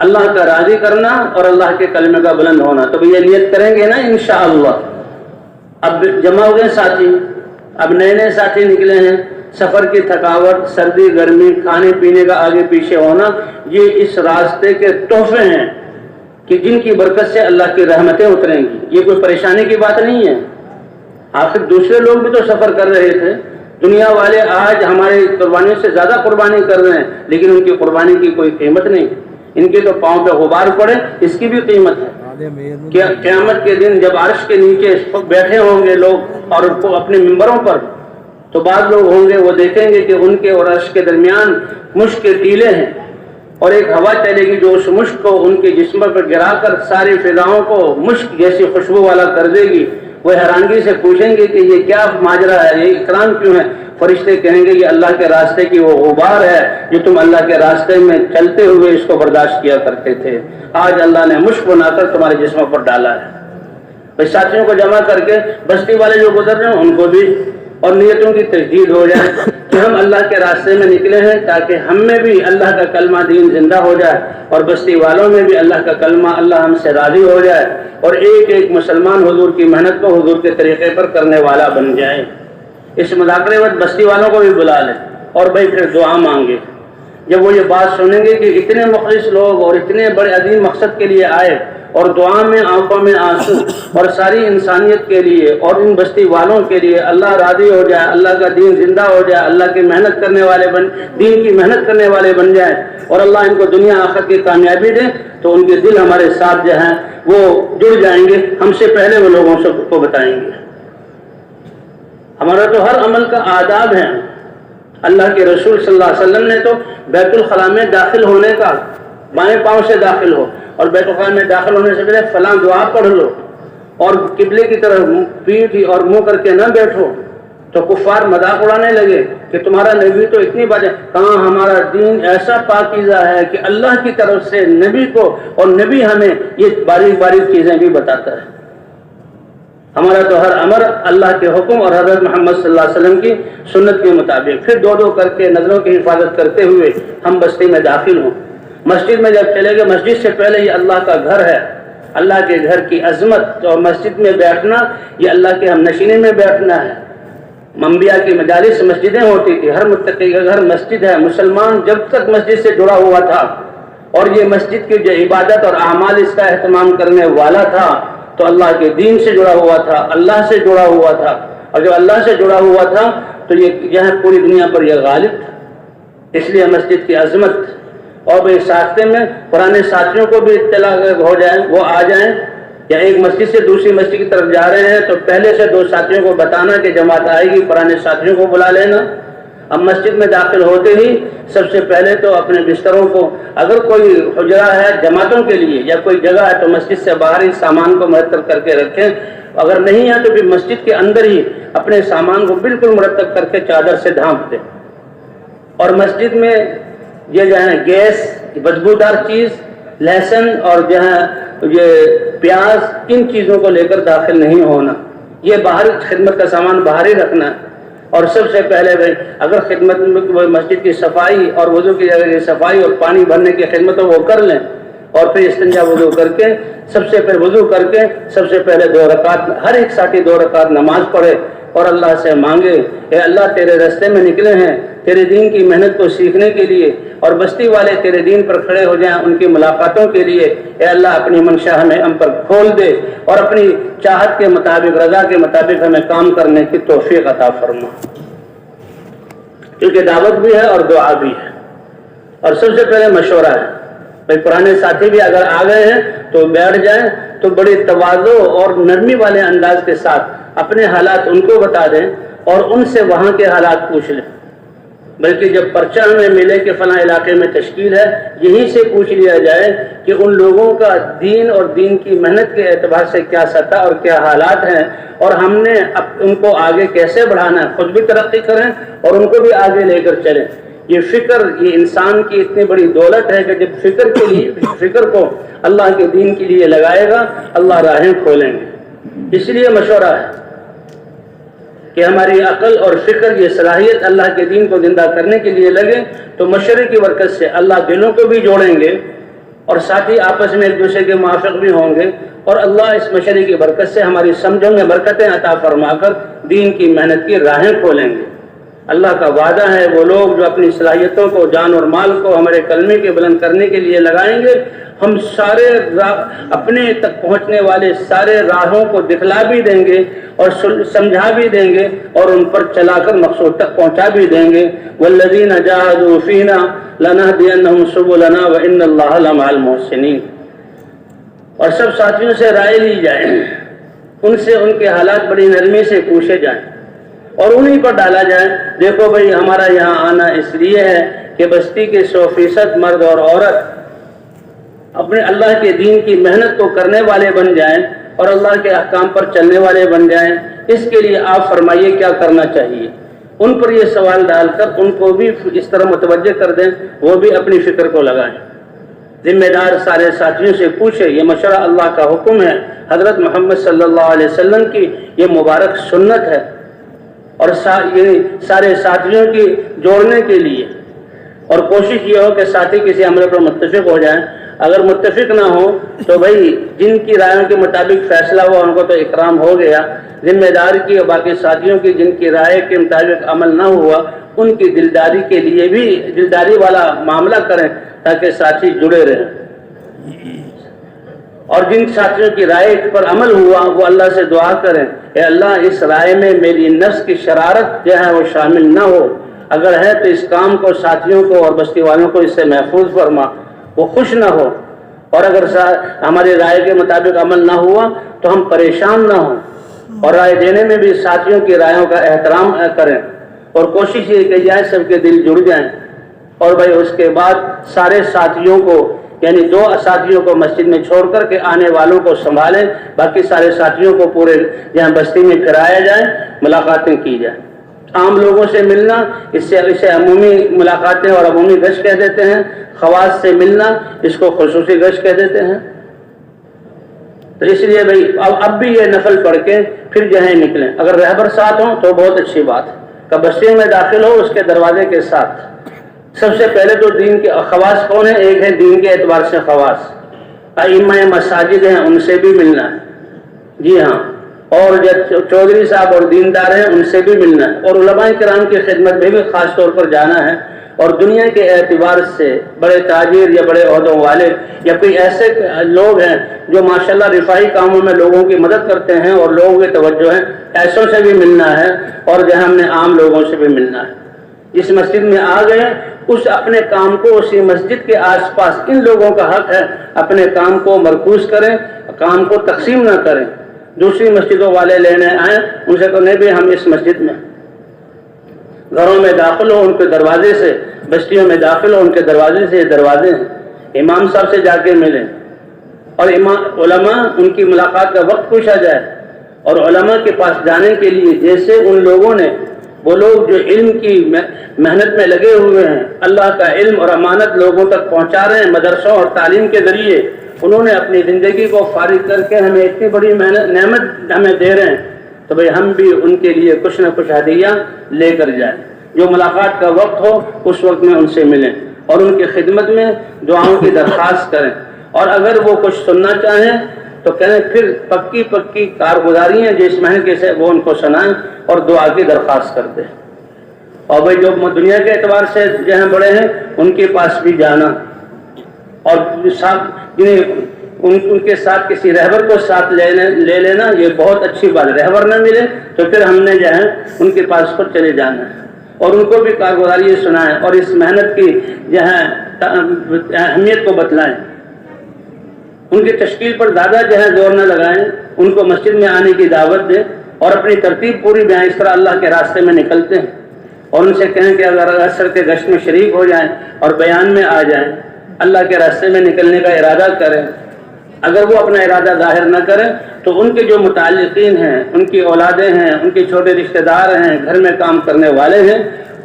اللہ کا راضی کرنا اور اللہ کے کلمے کا بلند ہونا، تو یہ نیت کریں گے نا انشاءاللہ۔ اب جمع ہو گئے ساتھی، اب نئے نئے ساتھی نکلے ہیں، سفر کی تھکاوٹ، سردی گرمی، کھانے پینے کا آگے پیچھے ہونا، یہ اس راستے کے تحفے ہیں کہ جن کی برکت سے اللہ کی رحمتیں اتریں گی۔ یہ کوئی پریشانی کی بات نہیں ہے۔ آخر دوسرے لوگ بھی تو سفر کر رہے تھے، دنیا والے آج ہمارے قربانیوں سے زیادہ قربانی کر رہے ہیں، لیکن ان کی قربانی کی کوئی قیمت نہیں، ان کے تو پاؤں پہ غبار پڑے اس کی بھی قیمت ہے۔ کہ قیامت کے دن جب عرش کے نیچے بیٹھے ہوں گے لوگ اور اپنے ممبروں پر، تو بعض لوگ ہوں گے وہ دیکھیں گے کہ ان کے اور عرش کے درمیان مشک کے ٹیلے ہیں، اور ایک ہوا چلے گی جو اس مشک کو ان کے جسم پر گرا کر ساری فضاؤں کو مشک جیسی خوشبو والا کر دے گی۔ وہ حیرانگی سے پوچھیں گے کہ یہ کیا ماجرا ہے، یہ اکرام کیوں ہے؟ فرشتے کہیں گے یہ اللہ کے راستے کی وہ غبار ہے جو تم اللہ کے راستے میں چلتے ہوئے اس کو برداشت کیا کرتے تھے، آج اللہ نے مشک بنا کر تمہارے جسموں پر ڈالا ہے۔ بھائی ساتھیوں کو جمع کر کے بستی والے جو گزر رہے ہیں ان کو بھی، اور نیتوں کی تجدید ہو جائے کہ ہم اللہ کے راستے میں نکلے ہیں، تاکہ ہم میں بھی اللہ کا کلمہ دین زندہ ہو جائے، اور بستی والوں میں بھی اللہ کا کلمہ، اللہ ہم سے راضی ہو جائے، اور ایک ایک مسلمان حضور کی محنت کو حضور کے طریقے پر کرنے والا بن جائے۔ اس مذاکرے وقت بستی والوں کو بھی بلا لیں، اور بھائی پھر دعا مانگے۔ جب وہ یہ بات سنیں گے کہ اتنے مخلص لوگ اور اتنے بڑے عظیم مقصد کے لیے آئے، اور دعا میں آنکھوں میں آنسو، اور ساری انسانیت کے لیے اور ان بستی والوں کے لیے اللہ راضی ہو جائے، اللہ کا دین زندہ ہو جائے، اللہ کی محنت کرنے والے دین کی محنت کرنے والے بن جائیں، اور اللہ ان کو دنیا آخرت کی کامیابی دے، تو ان کے دل ہمارے ساتھ جو ہیں وہ جڑ جائیں گے، ہم سے پہلے وہ لوگوں کو بتائیں گے۔ ہمارا تو ہر عمل کا آداب ہے۔ اللہ کے رسول صلی اللہ علیہ وسلم نے تو بیت الخلاء میں داخل ہونے کا، بائیں پاؤں سے داخل ہو، اور بیت الخلاء میں داخل ہونے سے پہلے فلاں دعا پڑھ لو، اور قبلے کی طرف پیٹھ اور منہ کر کے نہ بیٹھو، تو کفار مذاق اڑانے لگے کہ تمہارا نبی تو اتنی باتیں، کہاں ہمارا دین ایسا پاکیزہ ہے کہ اللہ کی طرف سے نبی کو، اور نبی ہمیں یہ باریک باریک چیزیں بھی بتاتا ہے۔ ہمارا تو ہر امر اللہ کے حکم اور حضرت محمد صلی اللہ علیہ وسلم کی سنت کے مطابق، پھر دو دو کر کے نظروں کی حفاظت کرتے ہوئے ہم بستی میں داخل ہوں۔ مسجد میں جب چلے گئے، مسجد سے پہلے یہ اللہ کا گھر ہے، اللہ کے گھر کی عظمت اور مسجد میں بیٹھنا یہ اللہ کے ہم نشینے میں بیٹھنا ہے۔ انبیاء کی مجالس مسجدیں ہوتی تھی، ہر متقی کا گھر مسجد ہے۔ مسلمان جب تک مسجد سے جڑا ہوا تھا اور یہ مسجد کی جو عبادت اور اعمال اس کا اہتمام کرنے والا تھا تو اللہ کے دین سے جڑا ہوا تھا، اللہ سے جڑا ہوا تھا، اور جب اللہ سے جڑا ہوا تھا تو یہ پوری دنیا پر یہ غالب تھا۔ اس لیے مسجد کی عظمت، اور بھائی ساتھ میں پرانے ساتھیوں کو بھی اطلاع ہو جائیں، وہ آ جائیں، یا ایک مسجد سے دوسری مسجد کی طرف جا رہے ہیں تو پہلے سے 2 ساتھیوں کو بتانا کہ جماعت آئے گی، پرانے ساتھیوں کو بلا لینا۔ اب مسجد میں داخل ہوتے ہی سب سے پہلے تو اپنے بستروں کو، اگر کوئی حجرہ ہے جماعتوں کے لیے یا کوئی جگہ ہے تو مسجد سے باہر ہی سامان کو مرتب کر کے رکھیں، اگر نہیں ہے تو پھر مسجد کے اندر ہی اپنے سامان کو بالکل مرتب کر کے چادر سے ڈھانپ دیں۔ اور مسجد میں یہ جو ہے گیس، بدبودار چیز، لہسن اور جو ہے یہ پیاز، ان چیزوں کو لے کر داخل نہیں ہونا، یہ باہر خدمت کا سامان باہر ہی رکھنا ہے۔ اور سب سے پہلے بھائی اگر خدمت میں مسجد کی صفائی اور وضو کی جگہ کی صفائی اور پانی بھرنے کی خدمت وہ کر لیں، اور پھر استنجا وضو کر کے سب سے پہلے وضو کر کے سب سے پہلے 2 رکعت، ہر ایک ساتھی 2 رکعت نماز پڑھے اور اللہ سے مانگے، اے اللہ تیرے راستے میں نکلے ہیں تیرے دین کی محنت کو سیکھنے کے لیے، اور بستی والے تیرے دین پر کھڑے ہو جائیں ان کی ملاقاتوں کے لیے، اے اللہ اپنی منشا ہمیں ہم پر کھول دے اور اپنی چاہت کے مطابق، رضا کے مطابق ہمیں کام کرنے کی توفیق عطا فرما۔ کیونکہ دعوت بھی ہے اور دعا بھی ہے، اور سب سے پہلے مشورہ ہے۔ بھائی پرانے ساتھی بھی اگر آ گئے ہیں تو بیٹھ جائیں تو بڑی تواضع اور نرمی والے انداز کے ساتھ اپنے حالات ان کو بتا دیں اور ان سے وہاں کے حالات پوچھ لیں، بلکہ جب پرچہ ہمیں ملے کہ فلاں علاقے میں تشکیل ہے، یہیں سے پوچھ لیا جائے کہ ان لوگوں کا دین اور دین کی محنت کے اعتبار سے کیا سطح اور کیا حالات ہیں، اور ہم نے ان کو آگے کیسے بڑھانا ہے، خود بھی ترقی کریں اور ان کو بھی آگے لے کر چلیں۔ یہ فکر، یہ انسان کی اتنی بڑی دولت ہے کہ جب فکر کو اللہ کے دین کے لیے لگائے گا اللہ راہیں کھولیں گے۔ اس لیے مشورہ ہے کہ ہماری عقل اور فکر، یہ صلاحیت اللہ کے دین کو زندہ کرنے کے لیے لگے تو مشورے کی برکت سے اللہ دلوں کو بھی جوڑیں گے اور ساتھ ہی آپس میں ایک دوسرے کے موافق بھی ہوں گے، اور اللہ اس مشورے کی برکت سے ہماری سمجھوں میں برکتیں عطا فرما کر دین کی محنت کی راہیں کھولیں گے۔ اللہ کا وعدہ ہے وہ لوگ جو اپنی صلاحیتوں کو، جان اور مال کو ہمارے کلمے کے بلند کرنے کے لیے لگائیں گے، ہم سارے اپنے تک پہنچنے والے سارے راہوں کو دکھلا بھی دیں گے اور سمجھا بھی دیں گے اور ان پر چلا کر مقصود تک پہنچا بھی دیں گے۔ والذین جاہدوا فینا لنہدینہم سبلنا وان اللہ لمع المحسنین۔ اور سب ساتھیوں سے رائے لی جائے، ان سے ان کے حالات بڑی نرمی سے پوچھے جائیں اور انہیں پر ڈالا جائے۔ دیکھو بھئی ہمارا یہاں آنا اس لیے ہے کہ بستی کے 100% مرد اور عورت اپنے اللہ کے دین کی محنت کو کرنے والے بن جائیں اور اللہ کے احکام پر چلنے والے بن جائیں۔ اس کے لیے آپ فرمائیے کیا کرنا چاہیے۔ ان پر یہ سوال ڈال کر ان کو بھی اس طرح متوجہ کر دیں، وہ بھی اپنی فکر کو لگائیں۔ ذمہ دار سارے ساتھیوں سے پوچھے، یہ مشورہ اللہ کا حکم ہے، حضرت محمد صلی اللہ علیہ وسلم کی یہ مبارک سنت ہے، اور یہ سارے ساتھیوں کی جوڑنے کے لیے، اور کوشش یہ ہو کہ ساتھی کسی عمل پر متفق ہو جائیں۔ اگر متفق نہ ہو تو بھائی جن کی رائےوں کے مطابق فیصلہ ہوا ان کو تو اکرام ہو گیا، ذمہ دار کی اور باقی ساتھیوں کی جن کی رائے کے مطابق عمل نہ ہوا ان کی دلداری کے لیے بھی دلداری والا معاملہ کریں تاکہ ساتھی جڑے رہیں، اور جن ساتھیوں کی رائے پر عمل ہوا وہ اللہ سے دعا کریں، اے اللہ اس رائے میں میری نفس کی شرارت جو ہے وہ شامل نہ ہو، اگر ہے تو اس کام کو ساتھیوں کو اور بستی والوں کو اس سے محفوظ فرما، وہ خوش نہ ہو، اور اگر ہماری رائے کے مطابق عمل نہ ہوا تو ہم پریشان نہ ہوں، اور رائے دینے میں بھی ساتھیوں کی رائےوں کا احترام کریں، اور کوشش یہ کہ جائے سب کے دل جڑ جائیں۔ اور بھائی اس کے بعد سارے ساتھیوں کو، یعنی 2 ساتھیوں کو مسجد میں چھوڑ کر کے آنے والوں کو سنبھالیں، باقی سارے ساتھیوں کو پورے یہاں بستی میں پھرایا جائے، ملاقاتیں کی جائیں۔ عام لوگوں سے ملنا اسے عمومی ملاقاتیں اور عمومی گشت کہہ دیتے ہیں، خواص سے ملنا اس کو خصوصی گشت کہہ دیتے ہیں۔ تو اس لیے بھائی اب بھی یہ نفل پڑھ کے پھر جو ہے نکلیں، اگر رہبر ساتھ ہوں تو بہت اچھی بات ہے کہ بستی میں داخل ہو اس کے دروازے کے ساتھ۔ سب سے پہلے تو دین کے خواص کون ہیں؟ ایک ہے دین کے اعتبار سے خواص، ائمہ مساجد ہیں ان سے بھی ملنا ہے، جی ہاں، اور جو چودھری صاحب اور دیندار ہیں ان سے بھی ملنا ہے، اور علماء کرام کی خدمت میں بھی خاص طور پر جانا ہے، اور دنیا کے اعتبار سے بڑے تاجر یا بڑے عہدوں والے یا کوئی ایسے لوگ ہیں جو ماشاءاللہ رفاہی کاموں میں لوگوں کی مدد کرتے ہیں اور لوگوں کی توجہ ہے، ایسوں سے بھی ملنا ہے، اور جو ہم نے عام لوگوں سے بھی ملنا ہے۔ جس مسجد میں آ گئے اس اپنے کام کو اسی مسجد کے آس پاس ان لوگوں کا حق ہے اپنے کام کو مرکوز کریں، کام کو تقسیم نہ کریں، دوسری مسجدوں والے لینے آئیں ان سے تو نہیں بھی ہم اس مسجد میں، گھروں میں داخل ہو ان کے دروازے سے، بستیوں میں داخل ہو ان کے دروازے سے، یہ دروازے ہیں، امام صاحب سے جا کے ملیں، اور علماء ان کی ملاقات کا وقت پوچھا جائے، اور علماء کے پاس جانے کے لیے جیسے ان لوگوں نے، وہ لوگ جو علم کی محنت میں لگے ہوئے ہیں، اللہ کا علم اور امانت لوگوں تک پہنچا رہے ہیں مدرسوں اور تعلیم کے ذریعے، انہوں نے اپنی زندگی کو فارغ کر کے ہمیں اتنی بڑی نعمت ہمیں دے رہے ہیں، تو بھئی ہم بھی ان کے لیے کچھ نہ کچھ ہدیہ لے کر جائیں، جو ملاقات کا وقت ہو اس وقت میں ان سے ملیں اور ان کی خدمت میں دعاؤں کی درخواست کریں، اور اگر وہ کچھ سننا چاہیں تو کہیں پھر پکی کارگزاریاں جس محنت سے وہ ان کو سنائیں اور دعا کی درخواست کر دیں، اور بھئی جو دنیا کے اعتبار سے جہاں بڑے ہیں ان کے پاس بھی جانا، اور ان کے ساتھ کسی رہبر کو ساتھ لے لینا، یہ بہت اچھی بات ہے، رہبر نہ ملے تو پھر ہم نے جو ہے ان کے پاس خود چلے جانا ہے اور ان کو بھی کارگزاری سنائیں اور اس محنت کی جو ہے اہمیت کو بتلائیں، ان کی تشکیل پر زیادہ جو ہے زور نہ لگائیں، ان کو مسجد میں آنے کی دعوت دیں اور اپنی ترتیب پوری بیان، اس طرح اللہ کے راستے میں نکلتے ہیں، اور ان سے کہیں کہ اگر عصر کے گشت میں شریک ہو جائیں اور بیان میں آ جائیں، اللہ کے راستے میں نکلنے کا ارادہ کریں، اگر وہ اپنا ارادہ ظاہر نہ کریں تو ان کے جو متعلقین ہیں، ان کی اولادیں ہیں، ان کے چھوٹے رشتہ دار ہیں، گھر میں کام کرنے والے ہیں،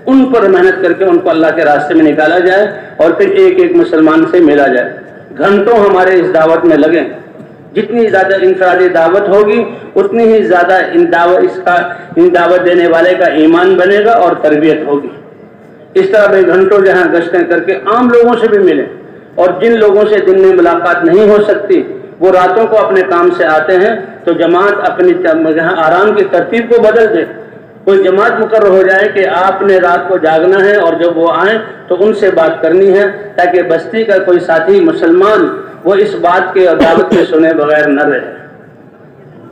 ان پر محنت کر کے ان کو اللہ کے راستے میں نکالا جائے اور پھر ایک ایک مسلمان سے ملا جائے، گھنٹوں ہمارے اس دعوت میں لگیں، جتنی زیادہ انفرادی دعوت ہوگی اتنی ہی زیادہ ان دعوت دینے والے کا ایمان بنے گا اور تربیت ہوگی، اس طرح بھائی گھنٹوں جہاں گشتیں کر کے عام لوگوں سے بھی ملیں، اور جن لوگوں سے دن میں ملاقات نہیں ہو سکتی وہ راتوں کو اپنے کام سے آتے ہیں تو جماعت اپنی آرام کی ترتیب کو بدل دے، کوئی جماعت مقرر ہو جائے کہ آپ نے رات کو جاگنا ہے اور جب وہ آئیں تو ان سے بات کرنی ہے، تاکہ بستی کا کوئی ساتھی مسلمان وہ اس بات کے اور دعوت کے سنے بغیر نہ رہے،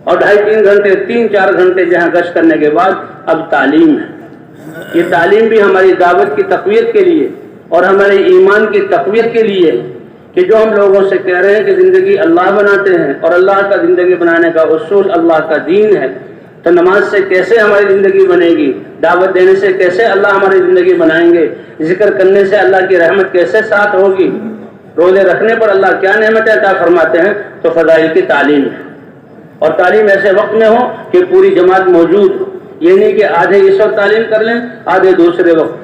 اور 2.5-3 گھنٹے 3-4 گھنٹے جہاں گشت کرنے کے بعد اب تعلیم ہے، یہ تعلیم بھی ہماری دعوت کی تقویت کے لیے اور ہمارے ایمان کی تقویت کے لیے، کہ جو ہم لوگوں سے کہہ رہے ہیں کہ زندگی اللہ بناتے ہیں اور اللہ کا زندگی بنانے کا اصول اللہ کا دین ہے، تو نماز سے کیسے ہماری زندگی بنے گی، دعوت دینے سے کیسے اللہ ہماری زندگی بنائیں گے، ذکر کرنے سے اللہ کی رحمت کیسے ساتھ ہوگی، روزے رکھنے پر اللہ کیا نعمتیں عطا فرماتے ہیں، تو فضائل کی تعلیم ہے، اور تعلیم ایسے وقت میں ہو کہ پوری جماعت موجود ہو، یہ نہیں کہ آدھے اس وقت تعلیم کر لیں آدھے دوسرے وقت،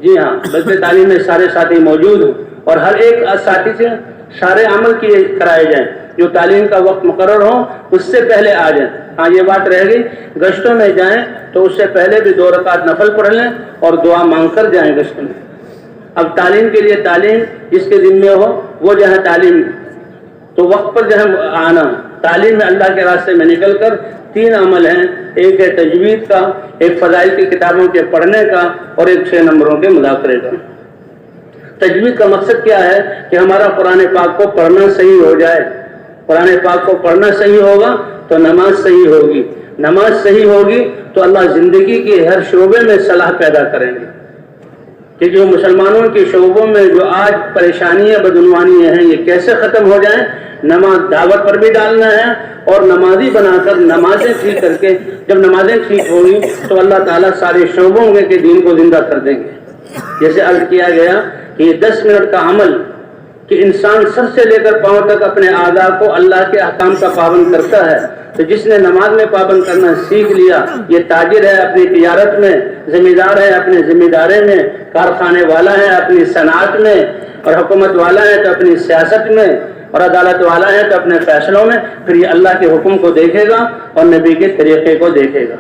جی ہاں، بلکہ تعلیم میں سارے ساتھی موجود ہوں اور ہر ایک ساتھی سے سارے عمل کیے کرائے جائیں، جو تعلیم کا وقت مقرر ہو اس سے پہلے آ جائیں۔ ہاں یہ بات رہ گئی، گشتوں میں جائیں تو اس سے پہلے بھی 2 رکعت نفل پڑھ لیں اور دعا مانگ کر جائیں گشتوں میں۔ اب تعلیم کے لیے تعلیم جس کے ذمے ہو وہ جو ہے تعلیم، تو وقت پر جو ہے آنا، تعلیم میں اللہ کے راستے میں نکل کر 3 عمل ہیں، ایک ہے تجوید کا، ایک فضائل کی کتابوں کے پڑھنے کا، اور ایک 6 نمبروں کے مذاکرے کا۔ تجوید کا مقصد کیا ہے کہ ہمارا قرآن پاک کو پڑھنا صحیح ہو جائے، قرآن پاک کو پڑھنا صحیح ہوگا تو نماز صحیح ہوگی، نماز صحیح ہوگی تو اللہ زندگی کے ہر شعبے میں صلاح پیدا کریں گے، کہ جو مسلمانوں کے شعبوں میں جو آج پریشانیاں بدعنوانیاں ہیں یہ کیسے ختم ہو جائیں، نماز دعوت پر بھی ڈالنا ہے اور نمازی بنا کر نمازیں ٹھیک کر کے، جب نمازیں ٹھیک ہوگی تو اللہ تعالیٰ سارے شعبوں کے دین کو زندہ کر دیں گے۔ جیسے عرض کیا گیا کہ یہ 10 منٹ کا عمل کہ انسان سر سے لے کر پاؤں تک اپنے اعضاء کو اللہ کے احکام کا پابند کرتا ہے، تو جس نے نماز میں پابند کرنا سیکھ لیا یہ تاجر ہے اپنی تجارت میں، ذمہ دار ہے اپنے ذمہ دارے میں، کارخانے والا ہے اپنی صنعت میں، اور حکومت والا ہے تو اپنی سیاست میں، اور عدالت والا ہے تو اپنے فیصلوں میں، پھر یہ اللہ کے حکم کو دیکھے گا اور نبی کے طریقے کو دیکھے گا۔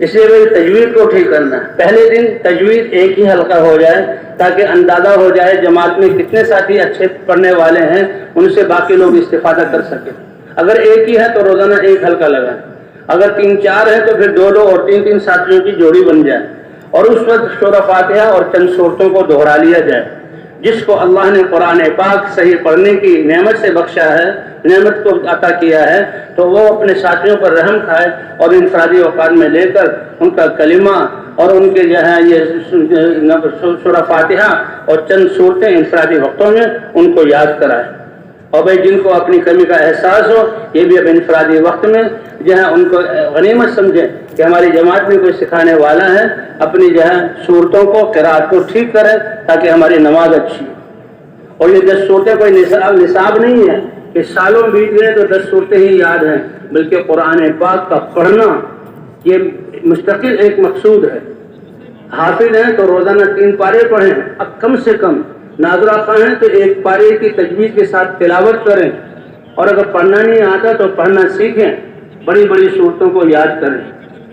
اس لیے میری تجوید کو ٹھیک کرنا ہے. پہلے دن تجوید ایک ہی حلقہ ہو جائے تاکہ اندازہ ہو جائے جماعت میں کتنے ساتھی اچھے پڑھنے والے ہیں، ان سے باقی لوگ استفادہ کر سکیں. اگر ایک ہی ہے تو روزانہ ایک حلقہ لگائیں. اگر 3-4 ہے تو پھر 2 اور 3 ساتھیوں کی جوڑی بن جائے اور اس وقت سورہ فاتحہ اور چند صورتوں کو دہرا لیا جائے. جس کو اللہ نے قرآن پاک صحیح پڑھنے کی نعمت سے بخشا ہے، نعمت کو عطا کیا ہے، تو وہ اپنے ساتھیوں پر رحم کھائے اور انفرادی اوقات میں لے کر ان کا کلمہ اور ان کے جو ہے یہ سورہ فاتحہ اور چند صورتیں انفرادی وقتوں میں ان کو یاد کرائے. اور بھائی جن کو اپنی کمی کا احساس ہو یہ بھی اب انفرادی وقت میں جو ہے ان کو غنیمت سمجھے کہ ہماری جماعت میں کوئی سکھانے والا ہے، اپنی جو ہے صورتوں کو قرات کو ٹھیک کرے تاکہ ہماری نماز اچھی ہو. اور یہ 10 صورتیں کوئی نصاب نہیں ہے کہ سالوں بیت گئے تو 10 صورتیں ہی یاد ہیں، بلکہ قرآن پاک کا پڑھنا یہ مستقل ایک مقصود ہے. حافظ ہیں تو روزانہ 3 پارے پڑھیں، اب کم سے کم ناظرہ خواہ ہیں تو 1 پارے کی تجوید کے ساتھ تلاوت کریں، اور اگر پڑھنا نہیں آتا تو پڑھنا سیکھیں، بڑی بڑی صورتوں کو یاد کریں.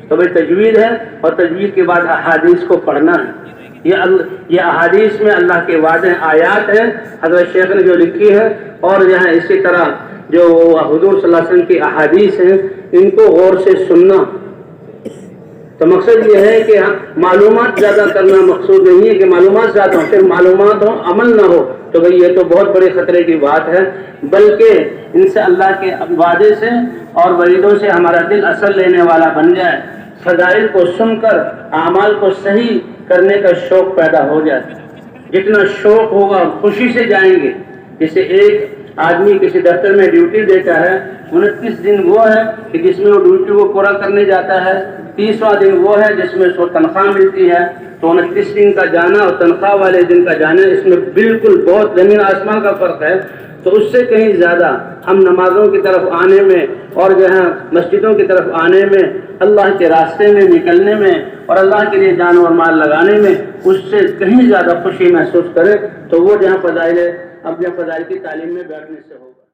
تو بھائی تجوید ہے اور تجوید کے بعد احادیث کو پڑھنا ہے. یہ احادیث میں اللہ کے وعدے آیات ہیں حضرت شیخ نے جو لکھی ہے، اور جو ہے اسی طرح جو حضور صلی اللہ علیہ وسلم کی احادیث ہیں ان کو غور سے سننا. تو مقصد یہ ہے کہ معلومات زیادہ کرنا مقصود نہیں ہے کہ معلومات زیادہ ہوں، صرف معلومات ہوں عمل نہ ہو، تو بھئی یہ تو بہت بڑے خطرے کی بات ہے. بلکہ ان سے اللہ کے وعدے سے اور وعیدوں سے ہمارا دل اثر لینے والا بن جائے، فضائل کو سن کر اعمال کو صحیح کرنے کا شوق پیدا ہو جائے. جتنا شوق ہوگا خوشی سے جائیں گے. جیسے ایک آدمی کسی دفتر میں ڈیوٹی دیتا ہے، 29 دن وہ ہے کہ جس میں وہ ڈیوٹی کو پورا کرنے جاتا ہے، 30واں دن وہ ہے جس میں اس کو تنخواہ ملتی ہے. تو 29 دن کا جانا اور تنخواہ والے دن کا جانا اس میں بالکل بہت زمین آسمان کا فرق ہے. تو اس سے کہیں زیادہ ہم نمازوں کی طرف آنے میں اور جو ہے مسجدوں کی طرف آنے میں، اللہ کے راستے میں نکلنے میں اور اللہ کے لیے جان اور مال لگانے میں اس سے کہیں زیادہ خوشی محسوس کرے، تو وہ جہاں فضائل اب جہاں فضائل کی تعلیم میں بیٹھنے سے ہوگا.